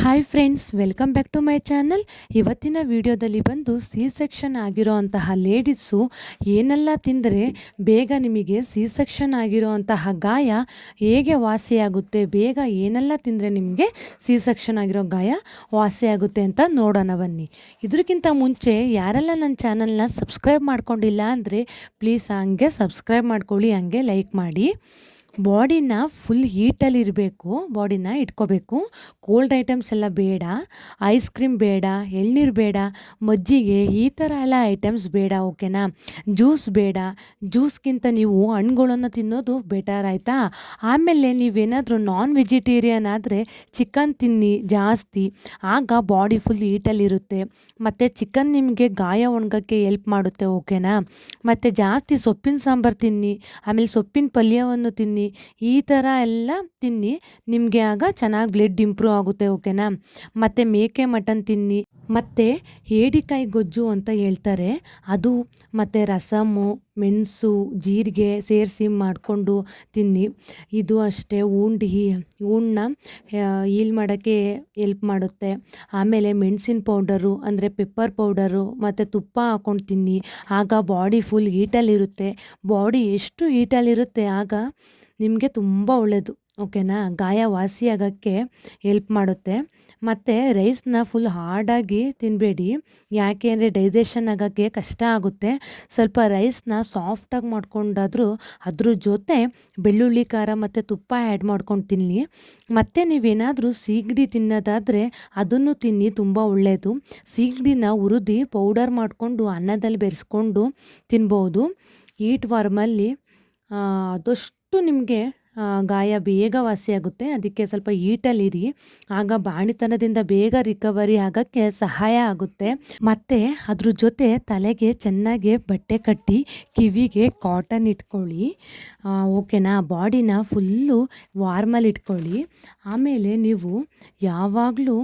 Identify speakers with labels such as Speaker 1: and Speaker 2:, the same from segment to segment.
Speaker 1: Hi friends, welcome back to my channel. ಇವತ್ತಿನ ವಿಡಿಯೋದಲ್ಲಿ ಬಂದು ಸಿ ಸೆಕ್ಷನ್ ಆಗಿರೋ ಅಂತಹ ಲೇಡೀಸು ಏನೆಲ್ಲ ತಿಂದರೆ ಬೇಗ ನಿಮಗೆ ಸಿ ಸೆಕ್ಷನ್ ಆಗಿರೋ ಅಂತಹ ಗಾಯ ಹೇಗೆ ವಾಸಿಯಾಗುತ್ತೆ, ಬೇಗ ಏನೆಲ್ಲ ತಿಂದರೆ ನಿಮಗೆ ಸಿ ಸೆಕ್ಷನ್ ಆಗಿರೋ ಗಾಯ ವಾಸಿಯಾಗುತ್ತೆ ಅಂತ ನೋಡೋಣ ಬನ್ನಿ. ಇದಕ್ಕಿಂತ ಮುಂಚೆ ಯಾರೆಲ್ಲ ನನ್ನ ಚಾನಲ್ನ ಸಬ್ಸ್ಕ್ರೈಬ್ ಮಾಡ್ಕೊಂಡಿಲ್ಲ ಅಂದರೆ ಪ್ಲೀಸ್ ಹಂಗೆ ಸಬ್ಸ್ಕ್ರೈಬ್ ಮಾಡ್ಕೊಳ್ಳಿ, ಹಂಗೆ ಲೈಕ್ ಮಾಡಿ. ಬಾಡಿನ ಫುಲ್ ಹೀಟಲ್ಲಿರಬೇಕು, ಬಾಡಿನ ಇಟ್ಕೋಬೇಕು. ಕೋಲ್ಡ್ ಐಟಮ್ಸ್ ಎಲ್ಲ ಬೇಡ, ಐಸ್ ಕ್ರೀಮ್ ಬೇಡ, ಎಳ್ನೀರು ಬೇಡ, ಮಜ್ಜಿಗೆ ಈ ಥರ ಎಲ್ಲ ಐಟಮ್ಸ್ ಬೇಡ, ಓಕೆನಾ. ಜ್ಯೂಸ್ ಬೇಡ, ಜ್ಯೂಸ್ಗಿಂತ ನೀವು ಹಣ್ಗಳನ್ನು ತಿನ್ನೋದು ಬೆಟರ್ ಆಯಿತಾ. ಆಮೇಲೆ ನೀವೇನಾದರೂ ನಾನ್ ವೆಜಿಟೇರಿಯನ್ ಆದರೆ ಚಿಕನ್ ತಿನ್ನಿ ಜಾಸ್ತಿ, ಆಗ ಬಾಡಿ ಫುಲ್ ಹೀಟಲ್ಲಿರುತ್ತೆ. ಮತ್ತು ಚಿಕನ್ ನಿಮಗೆ ಗಾಯ ಒಣಗೋಕ್ಕೆ ಹೆಲ್ಪ್ ಮಾಡುತ್ತೆ, ಓಕೆನಾ. ಮತ್ತು ಜಾಸ್ತಿ ಸೊಪ್ಪಿನ ಸಾಂಬಾರು ತಿನ್ನಿ, ಆಮೇಲೆ ಸೊಪ್ಪಿನ ಪಲ್ಯವನ್ನು ತಿನ್ನಿ, ಈ ಥರ ಎಲ್ಲ ತಿನ್ನಿ, ನಿಮಗೆ ಆಗ ಚೆನ್ನಾಗಿ ಬ್ಲಡ್ ಇಂಪ್ರೂವ್ ಆಗುತ್ತೆ, ಓಕೆನಾ. ಮತ್ತು ಮೇಕೆ ಮಟನ್ ತಿನ್ನಿ, ಮತ್ತು ಏಡಿಕಾಯಿ ಗೊಜ್ಜು ಅಂತ ಹೇಳ್ತಾರೆ ಅದು, ಮತ್ತು ರಸಮ್ಮು, ಮೆಣಸು, ಜೀರಿಗೆ ಸೇರಿಸಿ ಮಾಡಿಕೊಂಡು ತಿನ್ನಿ. ಇದು ಅಷ್ಟೇ ಊಣ್ಣ ಹೀಲ್ ಮಾಡೋಕ್ಕೆ ಹೆಲ್ಪ್ ಮಾಡುತ್ತೆ. ಆಮೇಲೆ ಮೆಣಸಿನ ಪೌಡರು ಅಂದರೆ ಪೆಪ್ಪರ್ ಪೌಡರು ಮತ್ತು ತುಪ್ಪ ಹಾಕ್ಕೊಂಡು ತಿನ್ನಿ, ಆಗ ಬಾಡಿ ಫುಲ್ ಹೀಟಲ್ಲಿರುತ್ತೆ. ಬಾಡಿ ಎಷ್ಟು ಹೀಟಲ್ಲಿರುತ್ತೆ ಆಗ ನಿಮಗೆ ತುಂಬ ಒಳ್ಳೆಯದು, ಓಕೆನಾ. ಗಾಯ ವಾಸಿಯಾಗೋಕ್ಕೆ ಹೆಲ್ಪ್ ಮಾಡುತ್ತೆ. ಮತ್ತು ರೈಸ್ನ ಫುಲ್ ಹಾರ್ಡಾಗಿ ತಿನ್ನಬೇಡಿ, ಯಾಕೆ ಅಂದರೆ ಡೈಜೆಷನ್ ಆಗೋಕ್ಕೆ ಕಷ್ಟ ಆಗುತ್ತೆ. ಸ್ವಲ್ಪ ರೈಸ್ನ ಸಾಫ್ಟಾಗಿ ಮಾಡ್ಕೊಂಡಾದರೂ ಅದ್ರ ಜೊತೆ ಬೆಳ್ಳುಳ್ಳಿ ಖಾರ ಮತ್ತು ತುಪ್ಪ ಆ್ಯಡ್ ಮಾಡ್ಕೊಂಡು ತಿನ್ನಿ. ಮತ್ತು ನೀವೇನಾದರೂ ಸೀಗಡಿ ತಿನ್ನೋದಾದರೆ ಅದನ್ನು ತಿನ್ನಿ, ತುಂಬ ಒಳ್ಳೆಯದು. ಸೀಗಡಿನ ಹುರಿದು ಪೌಡರ್ ಮಾಡಿಕೊಂಡು ಅನ್ನದಲ್ಲಿ ಬೆರೆಸ್ಕೊಂಡು ತಿನ್ಬೋದು. ಹೀಟ್ ವಾರ್ಮಲ್ಲಿ ಆದಷ್ಟು ನಿಮಗೆ ಗಾಯ ಬೇಗ ವಾಸಿಯಾಗುತ್ತೆ. ಅದಕ್ಕೆ ಸ್ವಲ್ಪ ಹೀಟಲ್ಲಿರಿ, ಆಗ ಬಾಣಿತನದಿಂದ ಬೇಗ ರಿಕವರಿ ಆಗೋಕ್ಕೆ ಸಹಾಯ ಆಗುತ್ತೆ. ಮತ್ತು ಅದ್ರ ಜೊತೆ ತಲೆಗೆ ಚೆನ್ನಾಗಿ ಬಟ್ಟೆ ಕಟ್ಟಿ ಕಿವಿಗೆ ಕಾಟನ್ ಇಟ್ಕೊಳ್ಳಿ, ಓಕೆನಾ. ಬಾಡಿನ ಫುಲ್ಲು ವಾರ್ಮಲ್ಲಿ ಇಟ್ಕೊಳ್ಳಿ. ಆಮೇಲೆ ನೀವು ಯಾವಾಗಲೂ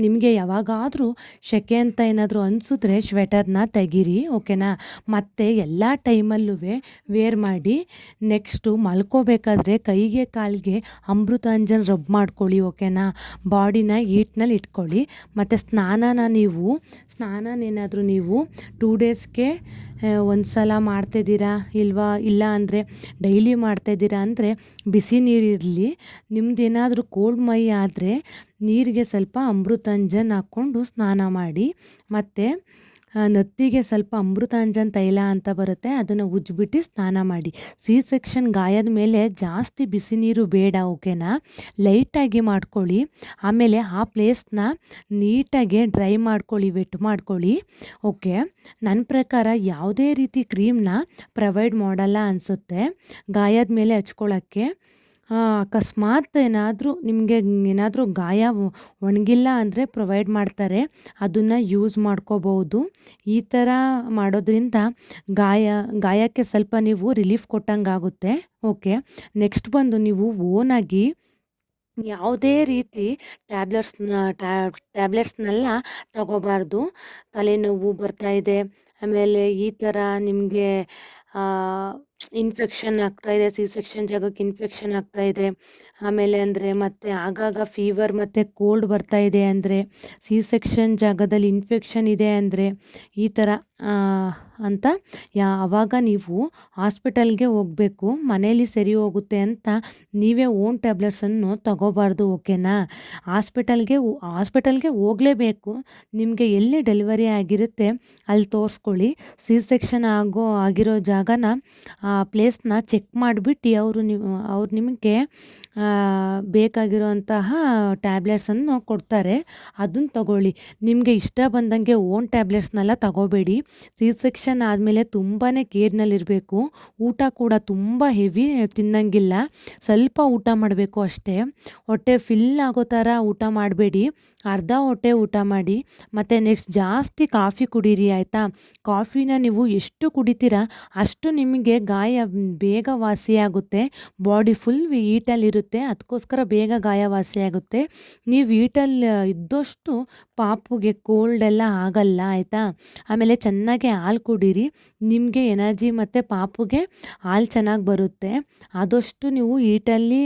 Speaker 1: ನಿಮಗೆ ಯಾವಾಗಾದರೂ ಸೆಕೆ ಅಂತ ಏನಾದರೂ ಅನಿಸಿದ್ರೆ ಸ್ವೆಟರ್ನ ತೆಗೀರಿ, ಓಕೆನಾ. ಮತ್ತು ಎಲ್ಲ ಟೈಮಲ್ಲೂ ವೇರ್ ಮಾಡಿ. ನೆಕ್ಸ್ಟು ಮಲ್ಕೋಬೇಕಾದ್ರೆ ಕೈಗೆ ಕಾಲಿಗೆ ಅಮೃತಾಂಜನ್ ರಬ್ ಮಾಡ್ಕೊಳ್ಳಿ, ಓಕೆನಾ. ಬಾಡಿನ ಹೀಟ್ನಲ್ಲಿ ಇಟ್ಕೊಳ್ಳಿ. ಮತ್ತು ಸ್ನಾನನೇನಾದರೂ ನೀವು 2 ಡೇಸ್ಗೆ ಒಂದು ಸಲ ಮಾಡ್ತಾಯಿದ್ದೀರಾ ಇಲ್ಲ ಅಂದರೆ ಡೈಲಿ ಮಾಡ್ತಾಯಿದ್ದೀರಾ ಅಂದರೆ ಬಿಸಿ ನೀರಿರಲಿ. ನಿಮ್ಮದೇನಾದರೂ ಕೋಲ್ಡ್ ಮೈ ಆದರೆ ನೀರಿಗೆ ಸ್ವಲ್ಪ ಅಮೃತಾಂಜನ್ ಹಾಕ್ಕೊಂಡು ಸ್ನಾನ ಮಾಡಿ. ಮತ್ತು ನೆತ್ತಿಗೆ ಸ್ವಲ್ಪ ಅಮೃತಾಂಜನ್ ತೈಲ ಅಂತ ಬರುತ್ತೆ, ಅದನ್ನು ಉಜ್ಜಿಬಿಟ್ಟು ಸ್ನಾನ ಮಾಡಿ. ಸಿ ಸೆಕ್ಷನ್ ಗಾಯದ ಮೇಲೆ ಜಾಸ್ತಿ ಬಿಸಿ ನೀರು ಬೇಡ, ಓಕೆನಾ. ಲೈಟಾಗಿ ಮಾಡ್ಕೊಳ್ಳಿ. ಆಮೇಲೆ ಆ ಪ್ಲೇಸ್ನ ನೀಟಾಗಿ ಡ್ರೈ ಮಾಡ್ಕೊಳ್ಳಿ, ವೆಟ್ ಮಾಡ್ಕೊಳ್ಳಿ, ಓಕೆ. ನನ್ನ ಪ್ರಕಾರ ಯಾವುದೇ ರೀತಿ ಕ್ರೀಮ್ನ ಪ್ರೊವೈಡ್ ಮಾಡಲ್ಲ ಅನಿಸುತ್ತೆ ಗಾಯದ ಮೇಲೆ ಹಚ್ಕೊಳ್ಳೋಕ್ಕೆ. ಅಕಸ್ಮಾತ್ ನಿಮಗೆ ಏನಾದರೂ ಗಾಯ ಒಣಗಿಲ್ಲ ಅಂದರೆ ಪ್ರೊವೈಡ್ ಮಾಡ್ತಾರೆ, ಅದನ್ನು ಯೂಸ್ ಮಾಡ್ಕೋಬೋದು. ಈ ಥರ ಮಾಡೋದ್ರಿಂದ ಗಾಯಕ್ಕೆ ಸ್ವಲ್ಪ ನೀವು ರಿಲೀಫ್ ಕೊಟ್ಟಂಗೆ ಆಗುತ್ತೆ, ಓಕೆ. ನೆಕ್ಸ್ಟ್ ಬಂದು ನೀವು ಓನಾಗಿ ಯಾವುದೇ ರೀತಿ ಟ್ಯಾಬ್ಲೆಟ್ಸ್ನೆಲ್ಲ ತಗೋಬಾರ್ದು. ತಲೆನೋವು ಬರ್ತಾಯಿದೆ, ಆಮೇಲೆ ಈ ಥರ ನಿಮಗೆ ಇನ್ಫೆಕ್ಷನ್ ಆಗ್ತಾಯಿದೆ, ಸಿ ಸೆಕ್ಷನ್ ಜಾಗಕ್ಕೆ ಇನ್ಫೆಕ್ಷನ್ ಆಗ್ತಾಯಿದೆ, ಆಮೇಲೆ ಅಂದರೆ ಮತ್ತು ಆಗಾಗ ಫೀವರ್ ಮತ್ತು ಕೋಲ್ಡ್ ಬರ್ತಾಯಿದೆ ಅಂದರೆ, ಸಿ ಸೆಕ್ಷನ್ ಜಾಗದಲ್ಲಿ ಇನ್ಫೆಕ್ಷನ್ ಇದೆ ಅಂದರೆ, ಈ ಥರ ಅಂತ ಆವಾಗ ನೀವು ಹಾಸ್ಪಿಟಲ್ಗೆ ಹೋಗಬೇಕು. ಮನೇಲಿ ಸರಿ ಹೋಗುತ್ತೆ ಅಂತ ನೀವೇ ಓನ್ ಟ್ಯಾಬ್ಲೆಟ್ಸನ್ನು ತಗೋಬಾರ್ದು, ಓಕೆನಾ. ಹಾಸ್ಪಿಟಲ್ಗೆ ಹೋಗಲೇಬೇಕು. ನಿಮಗೆ ಎಲ್ಲಿ ಡೆಲಿವರಿ ಆಗಿರುತ್ತೆ ಅಲ್ಲಿ ತೋರಿಸ್ಕೊಳ್ಳಿ. ಸಿ ಸೆಕ್ಷನ್ ಆಗಿರೋ ಜಾಗನ ಪ್ಲೇಸ್ನ ಚೆಕ್ ಮಾಡಿಬಿಟ್ಟು ಅವ್ರು ನಿಮಗೆ ಬೇಕಾಗಿರೋಂತಹ ಟ್ಯಾಬ್ಲೆಟ್ಸನ್ನು ಕೊಡ್ತಾರೆ, ಅದನ್ನು ತಗೊಳ್ಳಿ. ನಿಮಗೆ ಇಷ್ಟ ಬಂದಂಗೆ ಓನ್ ಟ್ಯಾಬ್ಲೆಟ್ಸ್ನೆಲ್ಲ ತಗೋಬೇಡಿ. ಸಿ ಸೆಕ್ಷನ್ ಆದಮೇಲೆ ತುಂಬಾ ಕೇರ್ನಲ್ಲಿರಬೇಕು. ಊಟ ಕೂಡ ತುಂಬ ಹೆವಿ ತಿನ್ನಂಗಿಲ್ಲ, ಸ್ವಲ್ಪ ಊಟ ಮಾಡಬೇಕು ಅಷ್ಟೇ. ಹೊಟ್ಟೆ ಫಿಲ್ ಆಗೋ ಥರ ಊಟ ಮಾಡಬೇಡಿ, ಅರ್ಧ ಹೊಟ್ಟೆ ಊಟ ಮಾಡಿ. ಮತ್ತು ನೆಕ್ಸ್ಟ್ ಜಾಸ್ತಿ ಕಾಫಿ ಕುಡೀರಿ, ಆಯಿತಾ. ಕಾಫಿನ ನೀವು ಎಷ್ಟು ಕುಡಿತೀರಾ ಅಷ್ಟು ನಿಮಗೆ ಗಾಯ ಬೇಗ ವಾಸಿಯಾಗುತ್ತೆ. ಬಾಡಿ ಫುಲ್ ಹೀಟಲ್ಲಿರುತ್ತೆ, ಅದಕ್ಕೋಸ್ಕರ ಬೇಗ ಗಾಯ ವಾಸಿಯಾಗುತ್ತೆ. ನೀವು ಹೀಟಲ್ಲಿ ಇದ್ದಷ್ಟು ಪಾಪುಗೆ ಕೋಲ್ಡ್ ಎಲ್ಲ ಆಗಲ್ಲ, ಆಯಿತಾ. ಆಮೇಲೆ ಚೆನ್ನಾಗಿ ಹಾಲು ಕುಡೀರಿ, ನಿಮಗೆ ಎನರ್ಜಿ ಮತ್ತು ಪಾಪುಗೆ ಹಾಲು ಚೆನ್ನಾಗಿ ಬರುತ್ತೆ. ಆದಷ್ಟು ನೀವು ಹೀಟಲ್ಲಿ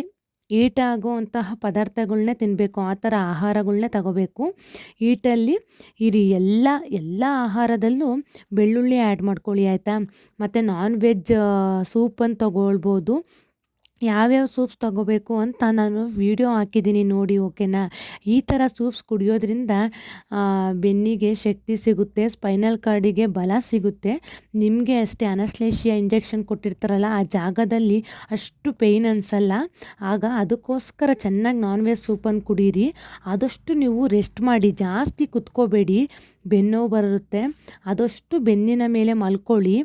Speaker 1: ಈಟ್ ಆಗುವಂತಹ ಪದಾರ್ಥಗಳ್ನೇ ತಿನ್ನಬೇಕು, ಆ ಥರ ಆಹಾರಗಳ್ನೇ ತಗೋಬೇಕು. ಈಟಲ್ಲಿ ಇರಿ ಎಲ್ಲ ಆಹಾರದಲ್ಲೂ ಬೆಳ್ಳುಳ್ಳಿ ಆ್ಯಡ್ ಮಾಡ್ಕೊಳ್ಳಿ ಆಯಿತಾ. ಮತ್ತು ನಾನ್ ವೆಜ್ ಸೂಪನ್ನು ತಗೊಳ್ಬೋದು. ಯಾವ್ಯಾವ ಸೂಪ್ಸ್ ತಗೋಬೇಕು ಅಂತ ನಾನು ವಿಡಿಯೋ ಹಾಕಿದ್ದೀನಿ ನೋಡಿ, ಓಕೆನಾ. ಈ ಥರ ಸೂಪ್ಸ್ ಕುಡಿಯೋದ್ರಿಂದ ಬೆನ್ನಿಗೆ ಶಕ್ತಿ ಸಿಗುತ್ತೆ, ಸ್ಪೈನಲ್ ಕಾರ್ಡಿಗೆ ಬಲ ಸಿಗುತ್ತೆ. ನಿಮಗೆ ಅಷ್ಟೇ ಅನಸ್ಲೇಷಿಯಾ ಇಂಜೆಕ್ಷನ್ ಕೊಟ್ಟಿರ್ತಾರಲ್ಲ ಆ ಜಾಗದಲ್ಲಿ ಅಷ್ಟು ಪೇಯ್ನ್ ಅನಿಸಲ್ಲ. ಆಗ ಅದಕ್ಕೋಸ್ಕರ ಚೆನ್ನಾಗಿ ನಾನ್ ವೆಜ್ ಸೂಪನ್ನು ಕುಡೀರಿ. ಆದಷ್ಟು ನೀವು ರೆಸ್ಟ್ ಮಾಡಿ, ಜಾಸ್ತಿ ಕುತ್ಕೋಬೇಡಿ, ಬೆನ್ನೋವು ಬರುತ್ತೆ. ಆದಷ್ಟು ಬೆನ್ನಿನ ಮೇಲೆ ಮಲ್ಕೊಳ್ಳಿ.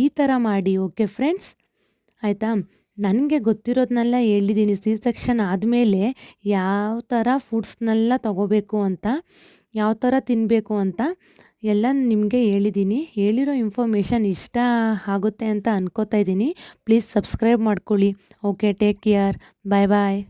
Speaker 1: ಈ ಥರ ಮಾಡಿ, ಓಕೆ ಫ್ರೆಂಡ್ಸ್, ಆಯಿತಾ. ನನಗೆ ಗೊತ್ತಿರೋದನ್ನೆಲ್ಲ ಹೇಳಿದ್ದೀನಿ. ಸಿ ಸೆಕ್ಷನ್ ಆದಮೇಲೆ ಯಾವ ಥರ ಫುಡ್ಸ್ನೆಲ್ಲ ತಗೋಬೇಕು ಅಂತ, ಯಾವ ಥರ ತಿನ್ನಬೇಕು ಅಂತ ಎಲ್ಲ ನಿಮಗೆ ಹೇಳಿದ್ದೀನಿ. ಹೇಳಿರೋ ಇನ್ಫಾರ್ಮೇಷನ್ ಇಷ್ಟ ಆಗುತ್ತೆ ಅಂತ ಅನ್ಕೋತಾ ಇದ್ದೀನಿ. ಪ್ಲೀಸ್ ಸಬ್ಸ್ಕ್ರೈಬ್ ಮಾಡ್ಕೊಳ್ಳಿ. ಓಕೆ, ಟೇಕ್ ಕೇರ್, ಬಾಯ್ ಬಾಯ್.